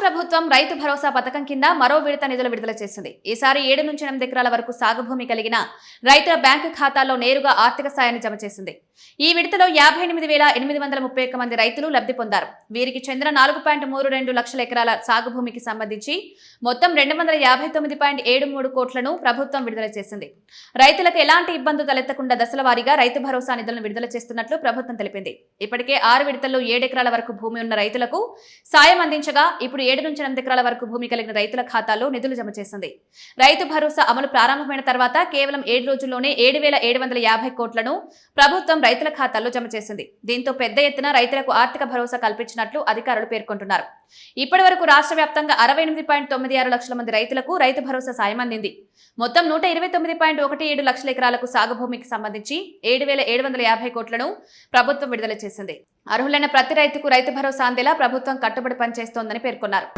ప్రభుత్వం రైతు భరోసా పథకం కింద మరో విడత నిధులు విడుదల చేసింది. ఈసారి 7 నుంచి 8 ఎకరాల వరకు సాగు భూమి కలిగిన రైతుల బ్యాంకు ఖాతాల్లో నేరుగా ఆర్థిక సాయాన్ని జమ చేసింది. ఈ విడతలో 58,831 మంది రైతులు లబ్ధి పొందారు. వీరికి చెందిన 4.32 లక్షల ఎకరాల సాగు భూమికి సంబంధించి మొత్తం 259.73 కోట్లను ప్రభుత్వం విడుదల చేసింది. రైతులకు ఎలాంటి ఇబ్బందులు తలెత్తకుండా దశల వారీగా రైతు భరోసా నిధులను విడుదల చేస్తున్నట్లు ప్రభుత్వం తెలిపింది. ఇప్పటికే 6 విడతల్లో 7 ఎకరాల వరకు భూమి ఉన్న రైతులకు సాయం అందించగా ఇప్పుడు 7 నుంచి 8 ఎకరాల వరకు భూమి కలిగిన రైతుల ఖాతాల్లో నిధులు జమ చేసింది. రైతు భరోసా అమలు ప్రారంభమైన తర్వాత కేవలం 7 రోజుల్లోనే 7,750 కోట్లను ప్రభుత్వం రైతుల ఖాతాల్లో జమ చేసింది. దీంతో పెద్ద ఎత్తున రైతులకు ఆర్థిక భరోసా కల్పించినట్లు అధికారులు పేర్కొంటున్నారు. ఇప్పటి వరకు రాష్ట్ర వ్యాప్తంగా 68.96 లక్షల మంది రైతులకు రైతు భరోసా సాయం అందింది. మొత్తం 129.17 లక్షల ఎకరాలకు సాగు భూమికి సంబంధించి 7,750 కోట్లను ప్రభుత్వం విడుదల చేసింది. అర్హులైన ప్రతి రైతుకు రైతు భరోసా అందేలా ప్రభుత్వం కట్టుబడి పనిచేస్తోందని పేర్కొన్నారు.